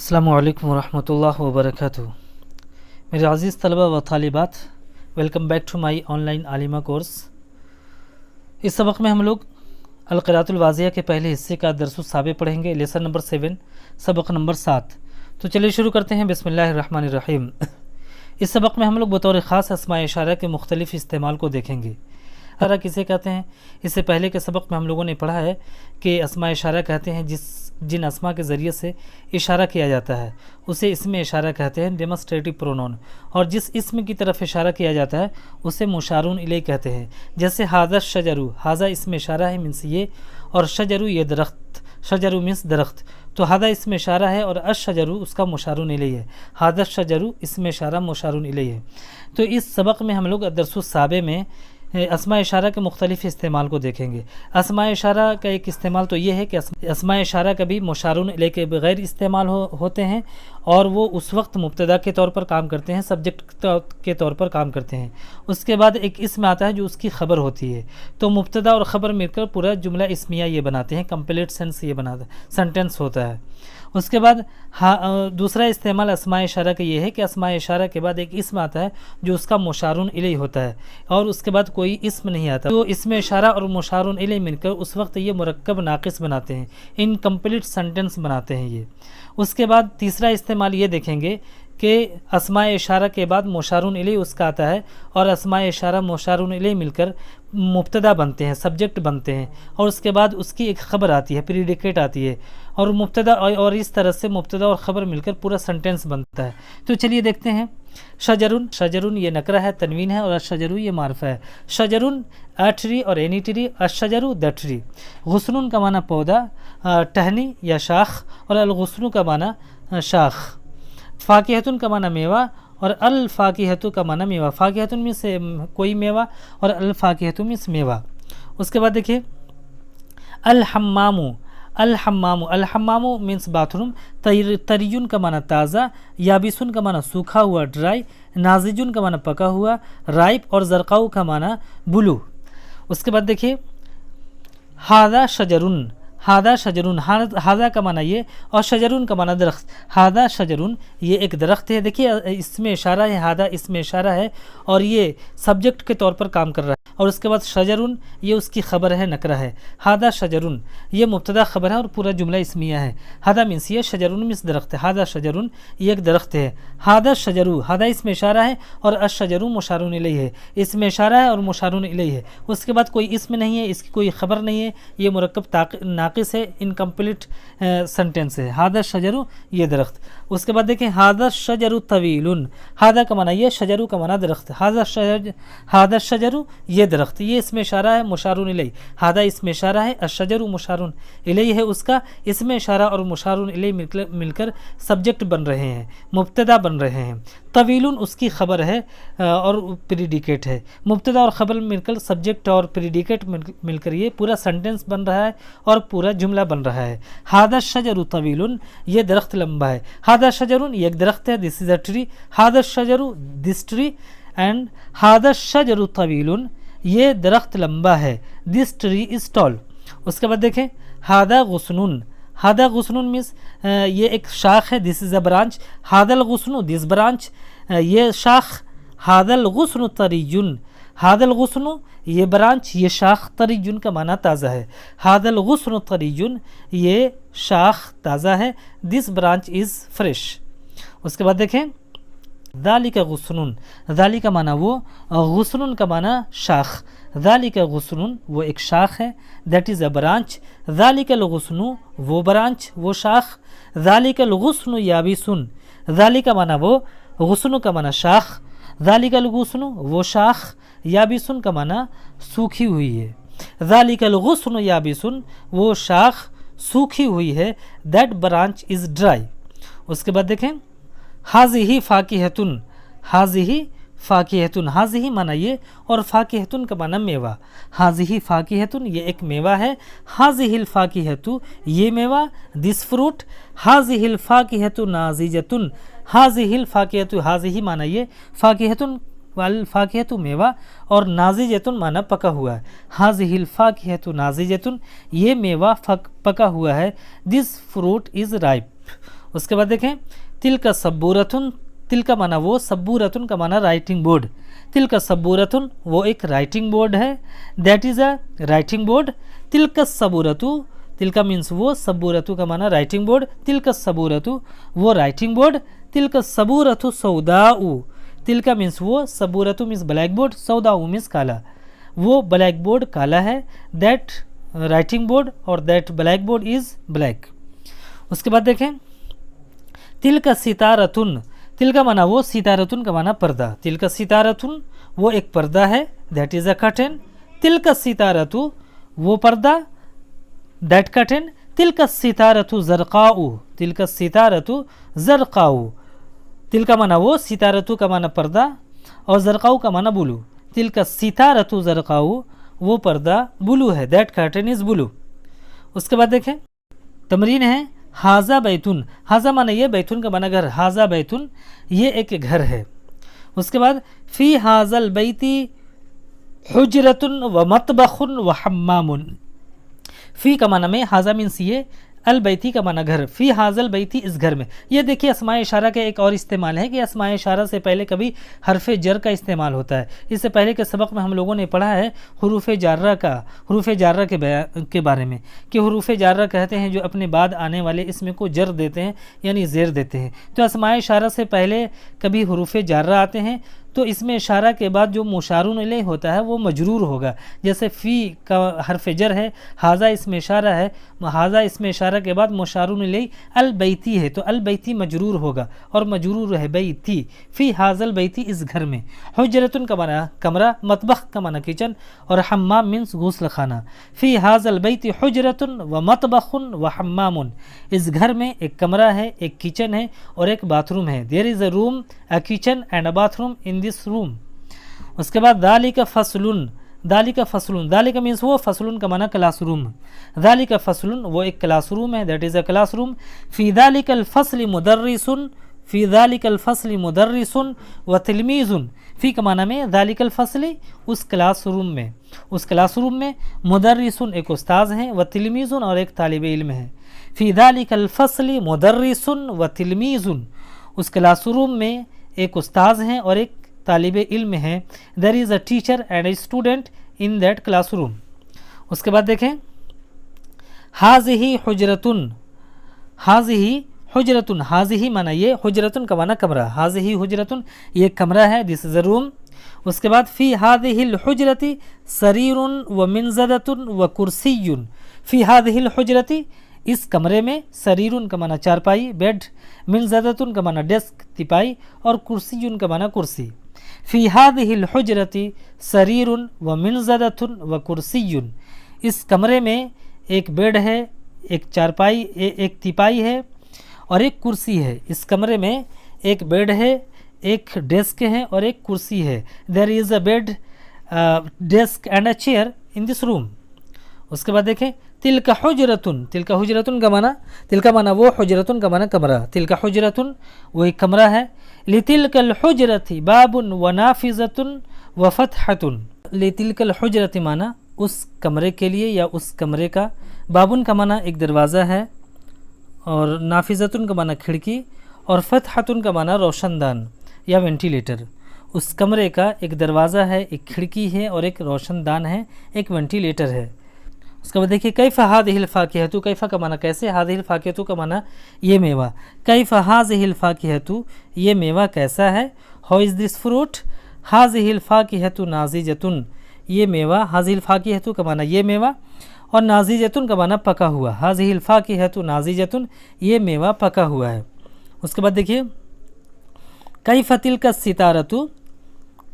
अस्सलामु अलैकुम वरहमतुल्लाहि वबरकातुहू। मेरे अज़ीज़ तलबा व तालिबात, welcome back to my online आलिमा कोर्स। इस सबक में हम लोग अल-क़िराअतुल वाज़िया के पहले हिस्से का दरसुस साबे पढ़ेंगे, लेसन नंबर 7, सबक नंबर 7। तो चलिए शुरू करते हैं। बिस्मिल्लाहिर्रहमानिर्रहीम। इस सबक में हम लोग बतौर ख़ास अस्माए इशारा के मुख्तलिफ़ इस्तेमाल को देखेंगे। इशारा किसे कहते हैं? इससे पहले के सबक में हम लोगों ने पढ़ा है कि अस्माए इशारा कहते हैं जिन अस्मा के ज़रिए से इशारा किया जाता है उसे इसमें इशारा कहते हैं, डेमोस्ट्रेटिव प्रोनाउन। और जिस इसम की तरफ इशारा किया जाता है उसे मुशारुन इलैह कहते हैं। जैसे हाज़ा शजरू, हाज़ा इसमें इशारा है मीन्स ये, और शजरू ये दरख्त, शजरू मीन्स दरख्त। तो हाज़ा इसमें इशारा है और अश-शजरू उसका मुशारुन इलैह है। हाज़ा शजरू इसमें इशारा मुशारुन इलैह है। तो इस सबक में हम लोग दरसुस साबे में अस्मा इशारा के मुख्तलिफ़ इस्तेमाल को देखेंगे। अस्मा इशारा का एक इस्तेमाल तो ये है कि अस्मा इशारा कभी मुशारुन इलैह के बग़ैर इस्तेमाल होते हैं और वो उस वक्त मुब्तदा के तौर पर काम करते हैं, सब्जेक्ट के तौर पर काम करते हैं। उसके बाद एक इसम आता है जो उसकी ख़बर होती है। तो मुब्तदा और ख़बर मिलकर पूरा जुमला इस्मिया ये बनाते हैं, कंप्लीट सेंटेंस होता है। उसके बाद दूसरा इस्तेमाल अस्मा इशारा का ये है कि अस्मा इशारा के बाद एक इसम आता है जो उसका मुशारुन इलैह होता है और उसके बाद कोई इसम नहीं आता। तो इसमें इशारा और मुशारुन इलैह मिलकर उस वक्त ये मुरक्कब नाक़िस बनाते हैं, इनकम्प्लीट सेंटेंस बनाते हैं ये। उसके बाद तीसरा इस्तेमाल ये देखेंगे कि अस्मा इशारा के बाद मुशारुन इलैह उसका आता है और अस्मा इशारा मुशारुन इलैह मिलकर मुब्तदा बनते हैं, सब्जेक्ट बनते हैं, और उसके बाद उसकी एक ख़बर आती है, प्रीडिकेट आती है, और मुब्तदा और इस तरह से मुब्तदा और ख़बर मिलकर पूरा सेंटेंस बनता है। तो चलिए देखते हैं। शजरुन, शजरुन ये नकरा है, तनवीन है, और अशजरू ये मारफा है। शजरुन अ ट्री और एनी ट्री, अशजरू द ट्री। गुस्नुन का माना पौधा, टहनी या शाख, और अल-गुस्नु का माना शाख। फ़ाकिहतुन का माना मेवा और अल-फ़ाकिहतु का माना मेवा। फ़ाकिहतुन मीन्स कोई मेवा और अल-फ़ाकिहतु मीन्स मेवा। उसके बाद देखिए अल-हम्मामु, अल-हम्मामु, अल-हम्मामु मीन्स बाथरूम। तरियुन का माना ताज़ा, याबिसुन का माना सूखा हुआ ड्राई, नाजिजुन का माना पका हुआ राइप, और ज़रक़ाउ का माना ब्लू। उसके बाद देखिए हादा शजरुन, हादा शजरुन, हादा का माना ये और शजरुन का माना दरख्त। हादा शजरुन ये एक दरख्त है। देखिए इसमें इशारा है, हादा इसमें इशारा है और ये सब्जेक्ट के तौर पर काम कर रहा है। और उसके बाद शजरुन ये उसकी ख़बर है, नकरा है। हादा शजरुन ये मुब्तदा ख़बर है और पूरा जुमला इसमिया है। हादा मीन्स ये, शजरुन मीन्स दरख्त है। हादा शजरुन ये एक दरख्त है। हादा शजरू, हादा इसमें इशारा है और अश-शजरू मुशारुन इलैह है। इसमें इशारा है और मुशारुन इलैह है। उसके बाद कोई इसम नहीं है, इसकी कोई ख़बर नहीं है, ये मुरक्कब नाक़िस है, इनकम्प्लीट सेंटेंस है। हादा शजरू ये दरख्त। उसके बाद देखें हादा शजरू तवीलुन, हादा का माना ये, शजरू का माना दरख्त। हादा शजरू ये दरख्त, ये इसमें इशारा है, मुशारुन इलैह। हादा इसमें इशारा है, अश-शजरू मुशारुन इलैह है उसका। इसमें इशारा और मुशारुन इलैह मिलकर सब्जेक्ट बन रहे हैं, मुब्तदा बन रहे हैं। तवीलुन उसकी ख़बर है और प्रीडिकेट है। मुब्तदा और ख़बर मिलकर सब्जेक्ट और प्रीडिकेट मिलकर ये पूरा सेंटेंस बन रहा है और पूरा जुमला बन रहा है। हादा शजरू तवीलुन ये दरख्त लंबा है। हादा शजरुन ये एक दरख्त है, this is a tree. Hada शजरू this tree, and हादा शजरू तवीलुन ये दरख्त लंबा है, दिस ट्री इज़ टॉल। उसके बाद देखें हादा गुस्नुन, हादा गुस्नुन मीन्स ये एक शाख है, दिस इज़ अ ब्रांच। हादल गुस्नु दिस ब्रांच ये शाख। हादल गुस्नु तरियुन, हादल गुस्नु ये ब्रांच, ये शाख। तरियुन का माना ताज़ा है। हादल गुस्नु तरियुन ये शाख ताज़ा है, दिस ब्रांच इज़ फ्रेश। उसके बाद देखें ज़ालिका गुस्नुन, ज़ालिका माना वो, गुस्नुन का माना शाख। ज़ालिका गुस्नुन वो एक शाख है, दैट इज़ अ ब्रांच। ज़ालिकल गुस्नु वो ब्रांच, वो शाख। ज़ालिकल गुस्नु याबिसुन, ज़ालिका माना वो, गुस्नु का माना शाख। ज़ालिकल गुस्नु वो शाख, याबिसुन का माना सूखी हुई है। ज़ालिकल गुस्नु याबिसुन वो शाख सूखी हुई है, दैट ब्रांच इज़ ड्राई। उसके बाद देखें हाज़िही फ़ाकिहतुन, हाज़िही फ़ाकिहतुन, हाज़िही माना ये और फ़ाकिहतुन का माना मेवा। हाज़िही फ़ाकिहतुन ये एक मेवा है। हाज़िहिल फ़ाकिहतु ये मेवा, दिस फ्रूट। हाज़िहिल फ़ाकिहतु नाज़िजतुन, हाज़िहिल फ़ाकिहतु, हाज़िही माना ये, फ़ाकिहतुन वाल फ़ाकिहतु मेवा, और नाज़िजतुन माना पका हुआ है। हाज़िहिल फ़ाकिहतु नाज़िजतुन ये मेवा पका हुआ है, दिस फ्रूट इज़ राइप। اس کے بعد دیکھیں تل کا سبورتن، تل کا معنی وہ، سبورتن کا معنی رائٹنگ بورڈ، تل کا سبورتن وہ ایک رائٹنگ بورڈ ہے، that is a writing board, تل کا سبورتو، تل کا مینس وہ، سبورتو کا معنی رائٹنگ بورڈ، تل کا سبورتو وہ رائٹنگ بورڈ، تل کا سبورتو سوداؤ، تل کا مینس وہ، سبورتو مینس بلیک بورڈ، سوداؤ مینس کالا، وہ بلیک بورڈ کالا ہے، دیٹ رائٹنگ بورڈ اور that blackboard is black. اس کے بعد دیکھیں تل کا ستارتن، تل کا معنی وہ، ستارتن کا معنی پردہ، تل کا ستارتن وہ ایک پردہ ہے، دیٹ از اے کرٹن، تل کا ستارتو وہ پردہ، دیٹ کرٹن، تل کا ستارتو زرقاؤ، تل کا ستارتو زرقاؤ، تل کا معنی وہ، ستارتو کا معنی پردہ اور زرقاؤ کا معنی بلو، تل کا ستارتو زرقاؤ وہ پردہ بلو ہے، دیٹ کرٹن از بلو۔ اس کے بعد دیکھیں تمرین ہے حاضہ بیتن، حاضہ معنی یہ، بیتن کا معنی گھر، حاضہ بیتن یہ ایک گھر ہے۔ اس کے بعد فی حاضہ البیتی حجرۃ و مطبخ و حمام، فی کا معنی میں، حاضہ مینس یہ، البیتی کا معنی گھر، فی حاضہ البیتی اس گھر میں۔ یہ دیکھیے اسماء اشارہ کا ایک اور استعمال ہے کہ اسماء اشارہ سے پہلے کبھی حرف جر کا استعمال ہوتا ہے۔ اس سے پہلے کے سبق میں ہم لوگوں نے پڑھا ہے حروف جارہ کا، حروف جارہ کے بارے میں، کہ حروف جارہ کہتے ہیں جو اپنے بعد آنے والے اسم کو جر دیتے ہیں یعنی زیر دیتے ہیں۔ تو اسماء اشارہ سے پہلے کبھی حروف جارہ آتے ہیں تو اس میں اشارہ کے بعد جو مشارون الیہ ہوتا ہے وہ مجرور ہوگا، جیسے فی کا حرف جر ہے، حاضہ اس میں اشارہ ہے، حاضہ اس میں اشارہ کے بعد مشارون الیہ البیتی ہے تو البیتی مجرور ہوگا اور مجرور ہے بیتی، فی حاضہ البیتی اس گھر میں، حجرۃ کا معنی کمرہ، مطبخ کا معنی کچن اور حمام مینس غسل خانہ، فی حاضہ البیت حجرۃ و مطبخ و حمام، اس گھر میں ایک کمرہ ہے، ایک کچن ہے اور ایک باتھ روم ہے، there is a room, a kitchen and a bath room in this room. اس کے بعد ذالک فصل، ذالک فصل، ذالک مینس وہ، فصل کا معنی کلاس روم، ذالک فصل وہ ایک کلاس روم ہے، that is a class room, فی ذالک الفصل مدرس، فی ذالک الفصل مدرس و تلمیذ، فی کا معنی میں، ذالک الفصل اس کلاس روم میں، اس کلاس روم میں، مدرس ایک استاذ ہیں، و تلمیذ اور ایک طالب علم ہے، فی ذالک الفصل مدرس و تلمیذ اس کلاس روم میں ایک استاذ ہیں اور ایک طالب علم ہے، there is a teacher and a student in that classroom. اس کے بعد دیکھیں حاضہ حجرتن، حاضہ حجرتن، حاضہ معنی یہ، حجرتن کا معنی کمرہ، حاضہ حجرتن یہ کمرہ ہے، دس از اے روم۔ اس کے بعد فی ہذہ الحجرۃ سریر و منضدۃ و کرسی، فی ہذہ الحجرۃ اس کمرے میں، سریر کا معنی چارپائی بیڈ، منضدۃ کا معنی ڈیسک تپائی اور کرسی کا معنی کرسی، فی ہذہ الحجرۃ سریر و منضدۃ و کرسی اس کمرے میں ایک بیڈ ہے، ایک چارپائی، ایک تپائی ہے اور ایک کرسی ہے، اس کمرے میں ایک بیڈ ہے، ایک ڈیسک ہے اور ایک کرسی ہے، there is a bed, desk and a chair in this room. اس کے بعد دیکھیں تلک حجرتن، تلک حجرتن کا معنی، تلک معنی وہ، حجرتن کا معنی کمرہ، تلک حجرتن وہ ایک کمرہ ہے، لتلک الحجرۃ باب و نافذۃ و فتحۃ، لتلک الحجرۃ معنی اس کمرے کے لیے یا اس کمرے کا، بابن کا معنی ایک دروازہ ہے اور نافذۃ کا معنی کھڑکی اور فتحۃ کا معنی روشن دان یا وینٹیلیٹر، اس کمرے کا ایک دروازہ ہے، ایک کھڑکی ہے اور ایک روشن دان ہے، ایک وینٹیلیٹر ہے۔ اس کے بعد دیکھیے کیف ہذہ الفاکہۃ، کیف کا معنی کیسے، ہذہ الفاکہۃ کا معنی یہ میوہ، کیف ہذہ الفاکہۃ یہ میوہ کیسا ہے، ہاؤ از دس فروٹ، ہذہ الفاکہۃ ناضجۃ یہ میوہ، ہذہ الفاکہۃ کا معنی یہ میوہ اور ناضجۃ کا معنی پکا ہوا، ہذہ الفاکہۃ ناضجۃ یہ میوہ پکا ہوا ہے۔ اس کے بعد دیکھیے کیف تلک الستارۃ،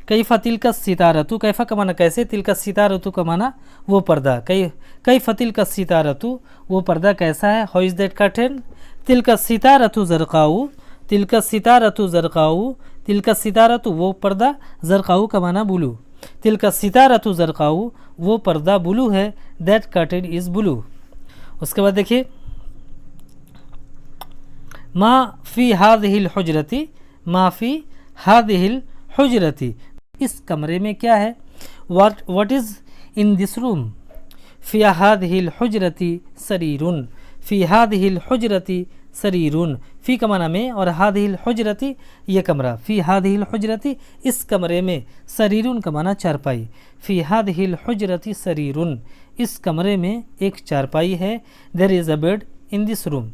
کیف تلک الستارۃ، کیف کا معنی کیسے، تلک الستارۃ کا معنی وہ پردہ، کیف تلک الستارۃ وہ پردہ کیسا ہے، ہاؤ از دیٹ کرٹن، تلک الستارۃ زرقاء، تلک الستارۃ زرقاء، تلک الستارۃ وہ پردہ، زرقاء کا معنی بلو، تلک الستارۃ زرقاء وہ پردہ بلو ہے، دیٹ کرٹن از بلو۔ اس کے بعد دیکھیے ما فی ہذہ الحجرۃ، ما فی ہذہ الحجرۃ اس کمرے میں کیا ہے، what is in this room، فی ہذہ الحجرۃ سریر، فی ہذہ الحجرۃ सरीरुन, फ़ी का माना में और हादिहिल हुजरती ये कमरा, फ़ी हादिहिल हुजरती इस कमरे में, सरीरुन का माना चारपाई, फ़ी हादिहिल हुजरती सरीरुन इस कमरे में एक चारपाई है, there is a bed in this room.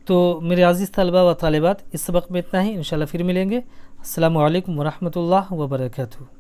तो मेरे अज़ीज़ तलबा व तालिबात, इस सबक में इतना ही, इंशाल्लाह फिर मिलेंगे। अस्सलामु अलैकुम व रहमतुल्लाह व बरकातुहू।